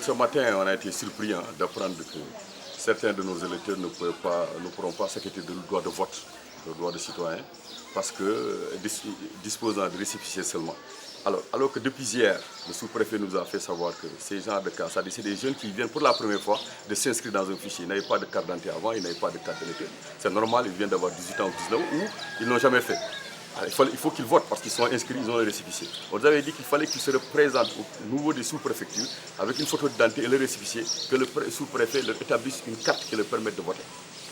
ce matin, on a été surpris d'apprendre que certains de nos électeurs ne pourront pas s'acquitter du droit de vote, le droit de citoyen, parce que disposant de récépissés seulement. Alors que depuis hier, le sous-préfet nous a fait savoir que ces genres de cas, c'est des jeunes qui viennent pour la première fois de s'inscrire dans un fichier. Ils n'avaient pas de carte d'identité avant, ils n'avaient pas de carte d'électeur. C'est normal, ils viennent d'avoir 18 ans ou 19 ans ou ils n'ont jamais fait. Alors, il faut qu'ils votent parce qu'ils sont inscrits, ils ont le récépissé. On nous avait dit qu'il fallait qu'ils se représentent au niveau des sous-préfectures avec une photo d'identité et le récépissé, que le sous-préfet leur établisse une carte qui leur permette de voter.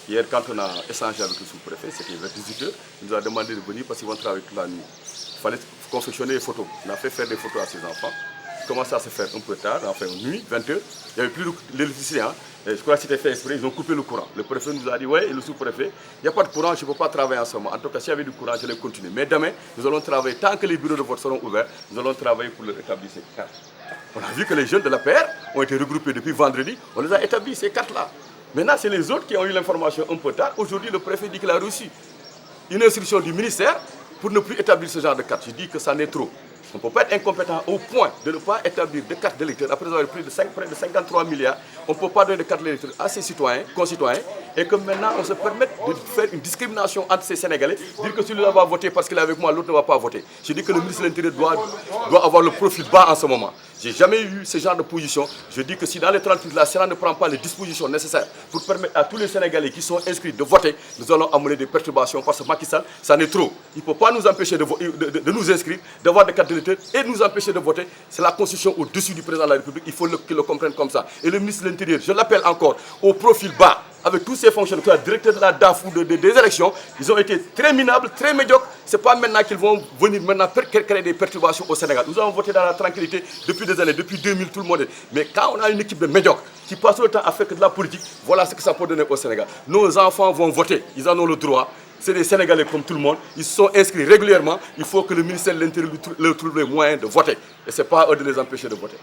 Hier, quand on a échangé avec le sous-préfet, c'était vers 18 h, il nous a demandé de venir parce qu'ils vont travailler toute la nuit. Il fallait confectionner des photos. On a fait faire des photos à ses enfants. Il commençait à se faire un peu tard, enfin nuit, 20 h. Il n'y avait plus d'électricité. Je crois que c'était fait exprès, ils ont coupé le courant. Le préfet nous a dit, ouais, et le sous-préfet, il n'y a pas de courant, je ne peux pas travailler en ce moment. En tout cas, s'il y avait du courant, je vais continuer. Mais demain, nous allons travailler, tant que les bureaux de vote seront ouverts, nous allons travailler pour leur établir ces cartes. On a vu que les jeunes de la PR ont été regroupés depuis vendredi, on les a établis ces cartes-là. Maintenant, c'est les autres qui ont eu l'information un peu tard. Aujourd'hui, le préfet dit qu'il a reçu une instruction du ministère pour ne plus établir ce genre de carte. Je dis que ça n'est trop. On ne peut pas être incompétent au point de ne pas établir de carte d'électeur. Après avoir pris près de 53 milliards, on ne peut pas donner de carte d'électeur à ses concitoyens et que maintenant on se permette de faire une discrimination entre ces Sénégalais, dire que celui-là va voter parce qu'il est avec moi, l'autre ne va pas voter. Je dis que le ministre de l'Intérieur doit avoir le profil bas en ce moment. Je n'ai jamais eu ce genre de position. Je dis que si dans les 30 minutes, la Sénat ne prend pas les dispositions nécessaires pour permettre à tous les Sénégalais qui sont inscrits de voter, nous allons amener des perturbations parce que Macky Sall, ça n'est trop. Il ne peut pas nous empêcher de nous inscrire, d'avoir des cartes d'électeurs et de nous empêcher de voter. C'est la Constitution au-dessus du président de la République. Il faut qu'il le comprenne comme ça. Et le ministre de l'Intérieur, je l'appelle encore, au profil bas, avec tous ces fonctionnaires, directeur de la DAF ou des élections, ils ont été très minables, très médiocres. Ce n'est pas maintenant qu'ils vont venir créer des perturbations au Sénégal. Nous avons voté dans la tranquillité depuis des années, depuis 2000, tout le monde. Mais quand on a une équipe de médiocres qui passe le temps à faire que de la politique, voilà ce que ça peut donner au Sénégal. Nos enfants vont voter, ils en ont le droit. C'est des Sénégalais comme tout le monde, ils sont inscrits régulièrement. Il faut que le ministère de l'Intérieur leur trouve les moyens de voter. Et ce n'est pas à eux de les empêcher de voter.